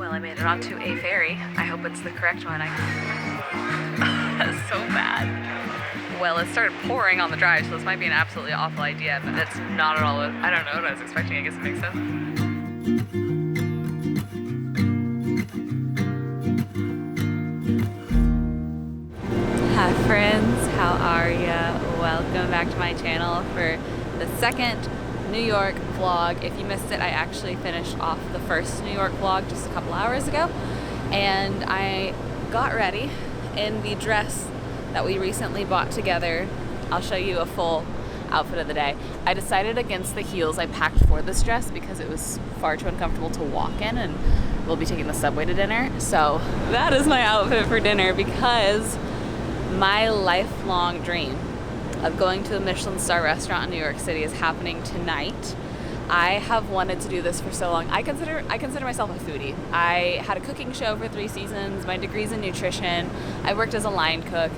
Well, I made it onto a ferry. I hope it's the correct one. That's so bad. Well, it started pouring on the drive, so this might be an absolutely awful idea, but it's not at all. I don't know what I was expecting. I guess it makes sense. Hi friends, how are ya? Welcome back to my channel for the second New York vlog. If you missed it, I actually finished off the first New York vlog just a couple hours ago, and I got ready in the dress that we recently bought together. I'll show you a full outfit of the day. I decided against the heels I packed for this dress because it was far too uncomfortable to walk in, and we'll be taking the subway to dinner. So that is my outfit for dinner, because my lifelong dream of going to a Michelin Star restaurant in New York City is happening tonight. I have wanted to do this for so long. I consider myself a foodie. I had a cooking show for 3 seasons. My degree's in nutrition. I worked as a line cook.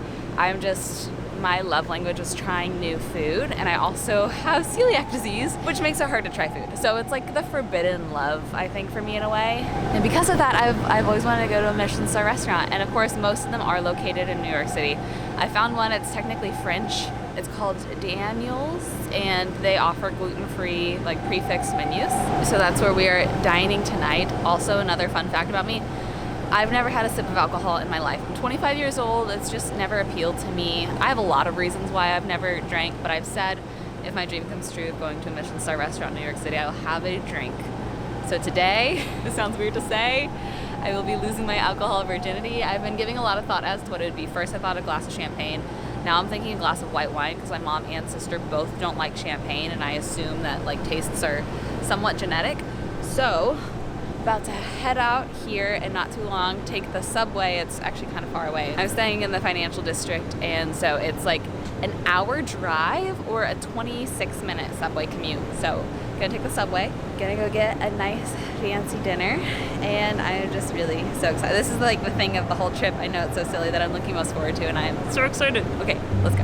My love language is trying new food, and I also have celiac disease, which makes it hard to try food. So it's like the forbidden love, I think, for me in a way. And because of that, I've always wanted to go to a Michelin Star restaurant, and of course most of them are located in New York City. I found one, it's technically French. It's called Daniel's, and they offer gluten-free, like prefix menus. So that's where we are dining tonight. Also, another fun fact about me, I've never had a sip of alcohol in my life. I'm 25 years old, it's just never appealed to me. I have a lot of reasons why I've never drank, but I've said if my dream comes true of going to a Michelin Star restaurant in New York City, I will have a drink. So today, this sounds weird to say, I will be losing my alcohol virginity. I've been giving a lot of thought as to what it would be. First, I thought a glass of champagne. Now I'm thinking a glass of white wine, because my mom and sister both don't like champagne, and I assume that like tastes are somewhat genetic. So, about to head out here in not too long, take the subway. It's actually kind of far away. I'm staying in the financial district, and so it's like an hour drive or a 26-minute subway commute. So gonna take the subway, gonna go get a nice fancy dinner, and I'm just really so excited. This is like the thing of the whole trip. I know it's so silly that I'm looking most forward to, and I am so excited. Okay, let's go.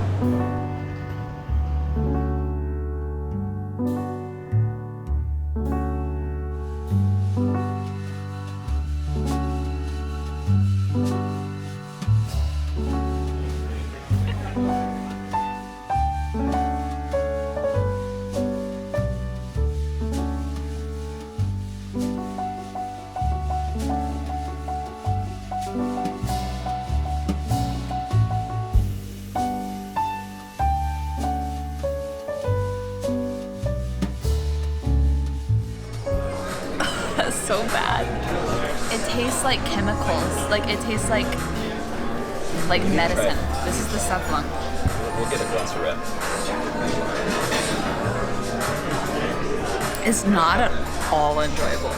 So bad. It tastes like chemicals. Like it tastes like medicine. This is the sublime. We'll get a glass of red. It's not at all enjoyable.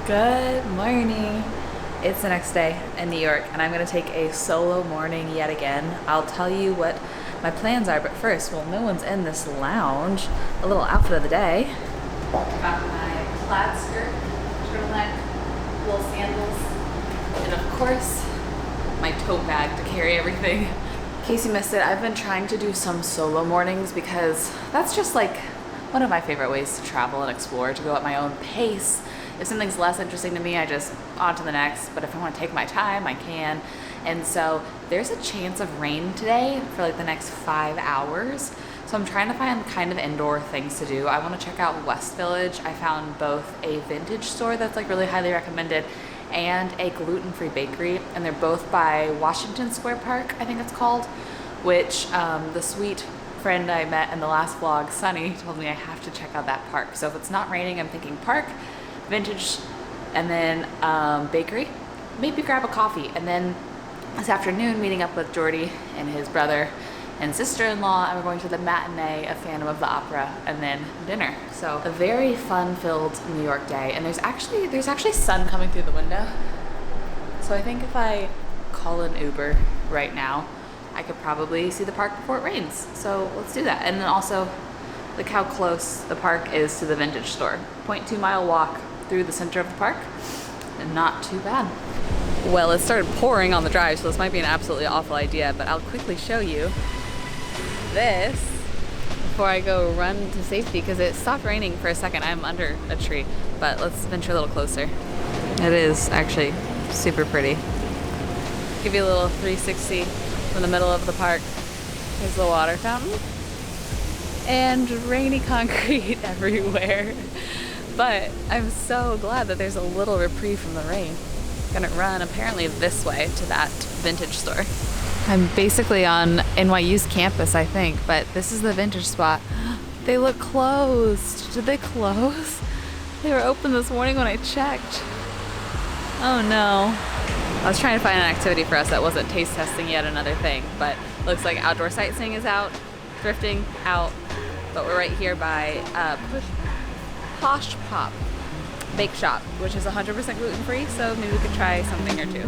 Good morning. It's the next day in New York, and I'm gonna take a solo morning yet again. I'll tell you what my plans are, but first, well, no one's in this lounge. A little outfit of the day. Got my plaid skirt, turtleneck, little sandals, and of course, my tote bag to carry everything. In case you missed it, I've been trying to do some solo mornings because that's just like one of my favorite ways to travel and explore, to go at my own pace. If something's less interesting to me, I just on to the next. But if I want to take my time, I can. And so there's a chance of rain today for like the next 5 hours. So I'm trying to find kind of indoor things to do. I want to check out West Village. I found both a vintage store that's like really highly recommended and a gluten-free bakery. And they're both by Washington Square Park, I think it's called, which the sweet friend I met in the last vlog, Sunny, told me I have to check out that park. So if it's not raining, I'm thinking park, vintage, and then bakery. Maybe grab a coffee. And then this afternoon, meeting up with Jordy and his brother and sister-in-law, and we're going to the matinee of Phantom of the Opera, and then dinner. So a very fun-filled New York day. And there's actually sun coming through the window. So I think if I call an Uber right now, I could probably see the park before it rains. So let's do that. And then also, look how close the park is to the vintage store. 0.2 mile walk. through the center of the park, and not too bad. Well, it started pouring on the drive, so this might be an absolutely awful idea, but I'll quickly show you this before I go run to safety, because it stopped raining for a second. I'm under a tree, but let's venture a little closer. It is actually super pretty. Give you a little 360 from the middle of the park. There's the water fountain and rainy concrete everywhere. But I'm so glad that there's a little reprieve from the rain. I'm gonna run apparently this way to that vintage store. I'm basically on NYU's campus, I think, but this is the vintage spot. They look closed. Did they close? They were open this morning when I checked. Oh no. I was trying to find an activity for us that wasn't taste testing yet another thing, but looks like outdoor sightseeing is out, thrifting out, but we're right here by Posh Pop Bake Shop, which is 100% gluten-free, so maybe we could try something or two.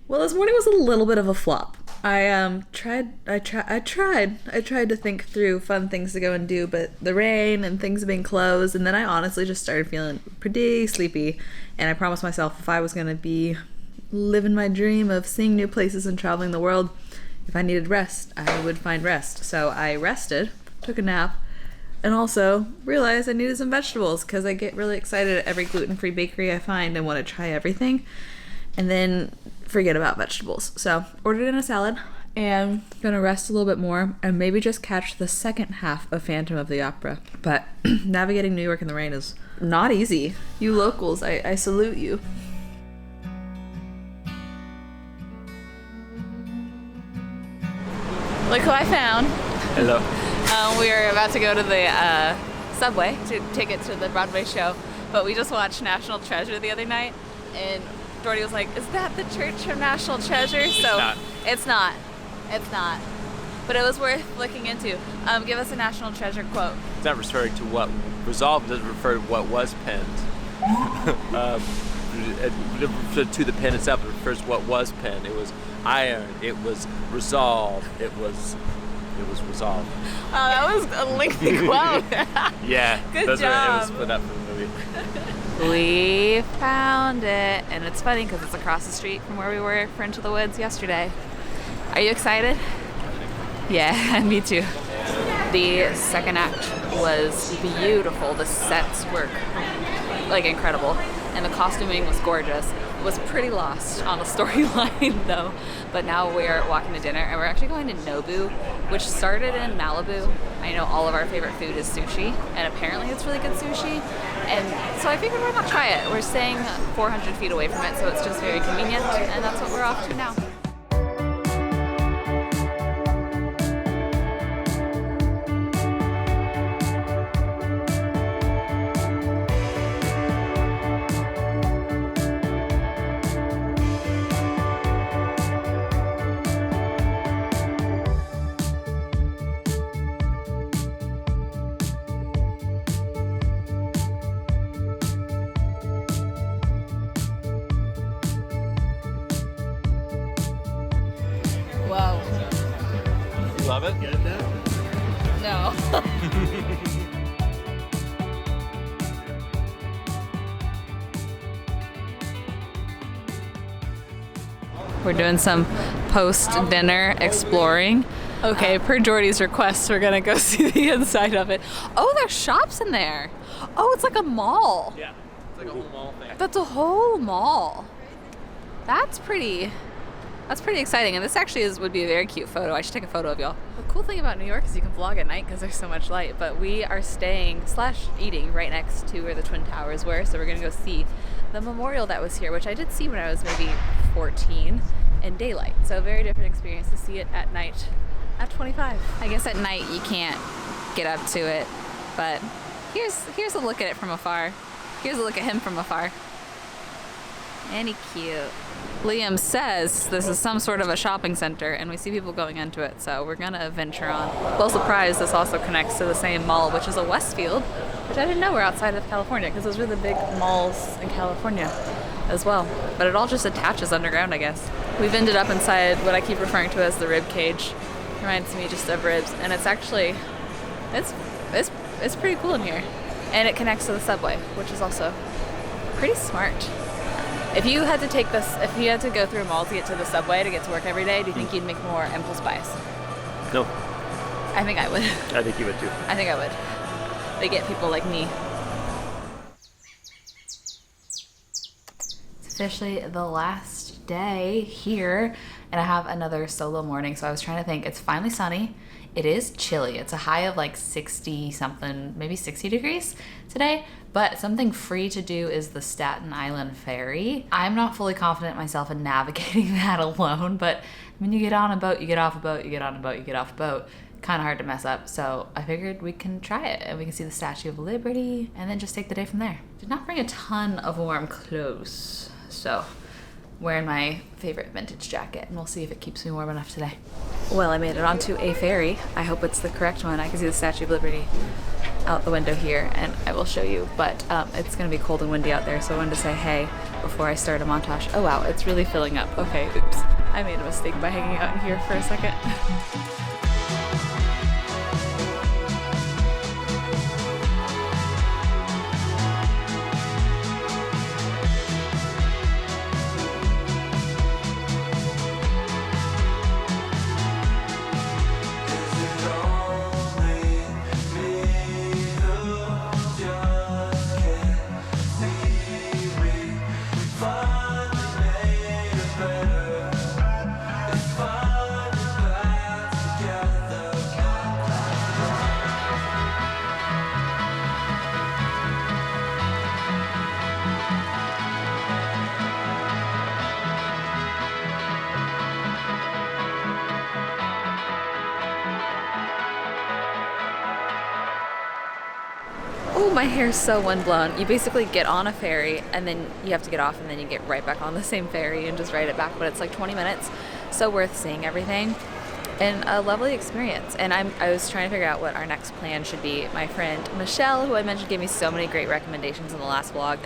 Well, this morning was a little bit of a flop. I tried to think through fun things to go and do, but the rain and things being closed, and then I honestly just started feeling pretty sleepy, and I promised myself if I was going to be living my dream of seeing new places and traveling the world, if I needed rest, I would find rest. So I rested, took a nap, and also realized I needed some vegetables because I get really excited at every gluten-free bakery I find and want to try everything, and then forget about vegetables. So ordered in a salad and gonna rest a little bit more and maybe just catch the second half of Phantom of the Opera. But navigating New York in the rain is not easy. You locals, I salute you. Look who I found. Hello. We were about to go to the subway to take it to the Broadway show, but we just watched National Treasure the other night, and Jordy was like, is that the church from National Treasure? So it's not. But it was worth looking into. Give us a National Treasure quote. It's not referring to what resolved, doesn't refer to what was penned. To the pen itself, it refers to what was penned. It was iron, it was resolved, it was resolved. Oh, that was a lengthy quote. Yeah, Good job. It was split up from the movie. We found it, and it's funny because it's across the street from where we were for Into the Woods yesterday. Are you excited? Yeah, me too. The second act was beautiful. The sets were like incredible, and the costuming was gorgeous. It was pretty lost on the storyline though, but now we're walking to dinner, and we're actually going to Nobu, which started in Malibu. I know all of our favorite food is sushi, and apparently it's really good sushi, and so I figured why not try it. We're staying 400 feet away from it, so it's just very convenient, and that's what we're off to now. Whoa. You love it? Get it now? No. We're doing some post-dinner exploring. Okay, per Jordy's request, we're gonna go see the inside of it. Oh, there's shops in there. Oh, it's like a mall. Yeah, it's like a whole mall thing. That's a whole mall. That's pretty exciting, and this actually would be a very cute photo. I should take a photo of y'all. The cool thing about New York is you can vlog at night because there's so much light, but we are staying / eating right next to where the Twin Towers were, so we're gonna go see the memorial that was here, which I did see when I was maybe 14 in daylight, so a very different experience to see it at night at 25. I guess at night you can't get up to it, but Here's a look at it from afar. Here's a look at him from afar. Ain't he cute? Liam says this is some sort of a shopping center, and we see people going into it, so we're gonna venture on. Well, surprise, this also connects to the same mall, which is a Westfield, which I didn't know were outside of California, because those are the big malls in California as well. But it all just attaches underground, I guess. We've ended up inside what I keep referring to as the rib cage. Reminds me just of ribs, and it's actually, it's pretty cool in here. And it connects to the subway, which is also pretty smart. If you had to go through a mall to get to the subway to get to work every day, do you think you'd make more impulse buys? No. I think I would. I think you would too. I think I would. They get people like me. It's officially the last day here, and I have another solo morning, so I was trying to think. It's finally sunny. It is chilly. It's a high of like 60 something, maybe 60 degrees today, but something free to do is the Staten Island Ferry. I'm not fully confident myself in navigating that alone, but when you get on a boat, you get off a boat, you get on a boat, you get off a boat, kind of hard to mess up. So I figured we can try it and we can see the Statue of Liberty and then just take the day from there. Did not bring a ton of warm clothes, so wearing my favorite vintage jacket, and we'll see if it keeps me warm enough today. Well, I made it onto a ferry. I hope it's the correct one. I can see the Statue of Liberty out the window here, and I will show you, but it's gonna be cold and windy out there, so I wanted to say hey before I start a montage. Oh wow, it's really filling up. Okay, oops. I made a mistake by hanging out in here for a second. Oh, my hair's so windblown. You basically get on a ferry and then you have to get off and then you get right back on the same ferry and just ride it back, but it's like 20 minutes. So worth seeing everything and a lovely experience. And I was trying to figure out what our next plan should be. My friend Michel, who I mentioned gave me so many great recommendations in the last vlog,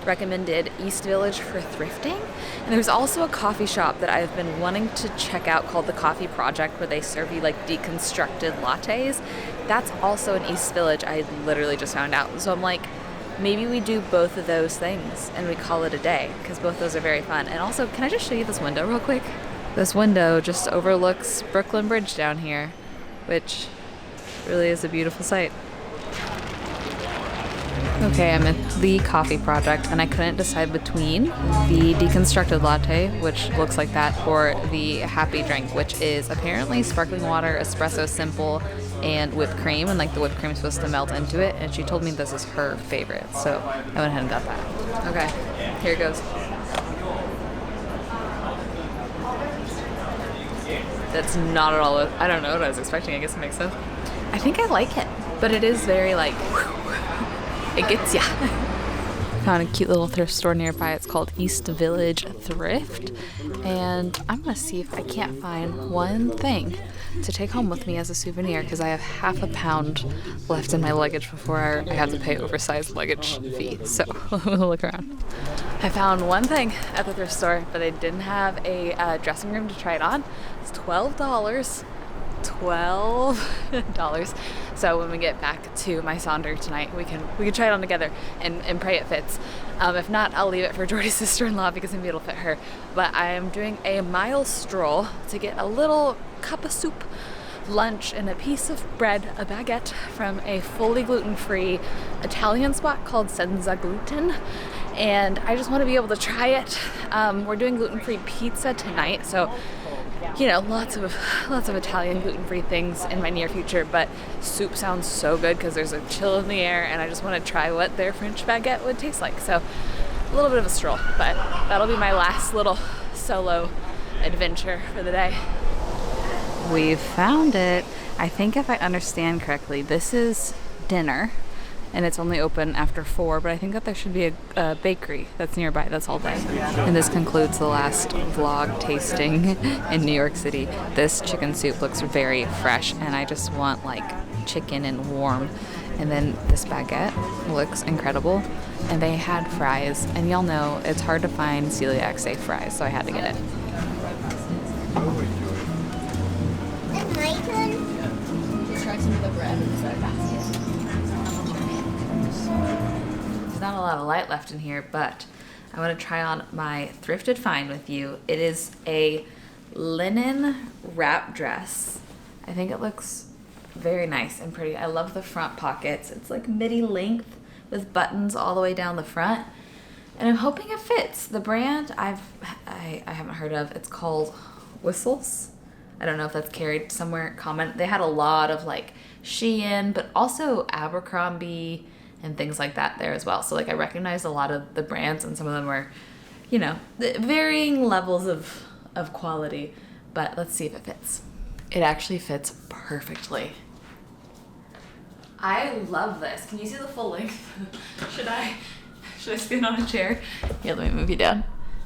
recommended East Village for thrifting. And there's also a coffee shop that I've been wanting to check out called The Coffee Project, where they serve you like deconstructed lattes. That's also in East Village. I literally just found out. So I'm like, maybe we do both of those things and we call it a day, because both those are very fun. And also, can I just show you this window real quick? This window just overlooks Brooklyn Bridge down here, which really is a beautiful sight. Okay, I'm at The Coffee Project, and I couldn't decide between the deconstructed latte, which looks like that, or the happy drink, which is apparently sparkling water, espresso simple, and whipped cream, and like the whipped cream is supposed to melt into it, and she told me this is her favorite, so I went ahead and got that. Okay, here it goes. That's not at all, I don't know what I was expecting, I guess it makes sense. I think I like it, but it is very like, it gets ya. Found a cute little thrift store nearby. It's called East Village Thrift, and I'm gonna see if I can't find one thing to take home with me as a souvenir, because I have half a pound left in my luggage before I have to pay oversized luggage fee. So we'll look around. I found one thing at the thrift store, but they didn't have a dressing room to try it on. It's $12. $12. So when we get back to my Sonder tonight, we can try it on together and pray it fits. If not, I'll leave it for Jordy's sister-in-law because maybe it'll fit her. But I am doing a mile stroll to get a little cup of soup, lunch, and a piece of bread, a baguette, from a fully gluten-free Italian spot called Senza Gluten. And I just want to be able to try it. We're doing gluten-free pizza tonight, so you know, lots of Italian gluten-free things in my near future, but soup sounds so good because there's a chill in the air, and I just want to try what their French baguette would taste like. So a little bit of a stroll, but that'll be my last little solo adventure for the day. We've found it. I think if I understand correctly, this is dinner, and it's only open after 4, but I think that there should be a bakery that's nearby that's all day. And this concludes the last vlog tasting in New York City. This chicken soup looks very fresh, and I just want like chicken and warm. And then this baguette looks incredible, and they had fries, and y'all know it's hard to find celiac safe fries, so I had to get it. Try some of the bread inside the basket. There's not a lot of light left in here, but I want to try on my thrifted find with you. It is a linen wrap dress. I think it looks very nice and pretty. I love the front pockets. It's like midi length with buttons all the way down the front, and I'm hoping it fits. The brand I haven't heard of. It's called Whistles. I don't know if that's carried somewhere. Comment. They had a lot of like Shein, but also Abercrombie and things like that there as well. So like I recognized a lot of the brands, and some of them were, you know, varying levels of quality. But let's see if it fits. It actually fits perfectly. I love this. Can you see the full length? Should I stand on a chair? Here, let me move you down.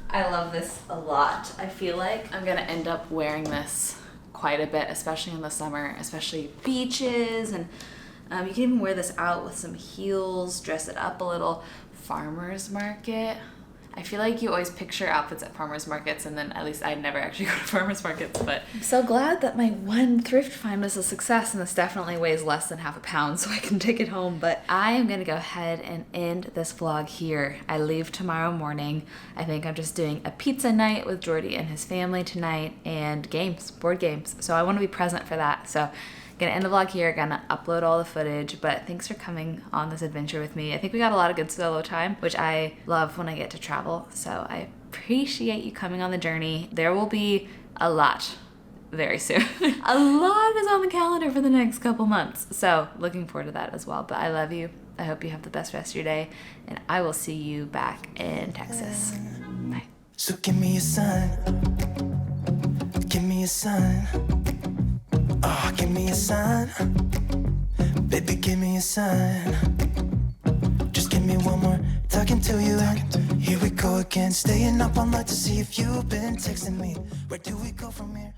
I love this a lot. I feel like I'm gonna end up wearing this quite a bit, especially in the summer, especially beaches, and you can even wear this out with some heels, dress it up a little. Farmer's market. I feel like you always picture outfits at farmer's markets, and then at least I never actually go to farmer's markets, but I'm so glad that my one thrift find was a success, and this definitely weighs less than half a pound, so I can take it home. But I am gonna go ahead and end this vlog here. I leave tomorrow morning. I think I'm just doing a pizza night with Jordy and his family tonight, and games, board games. So I wanna be present for that. So gonna end the vlog here, gonna upload all the footage, but thanks for coming on this adventure with me. I think we got a lot of good solo time, which I love when I get to travel, so I appreciate you coming on the journey. There will be a lot very soon. A lot is on the calendar for the next couple months, so looking forward to that as well. But I love you. I hope you have the best rest of your day, and I will see you back in Texas. Bye. So give me a sign. Give me a sign. Oh, give me a sign. Baby, give me a sign. Just give me one more talking to you. And here we go again. Staying up all night to see if you've been texting me. Where do we go from here?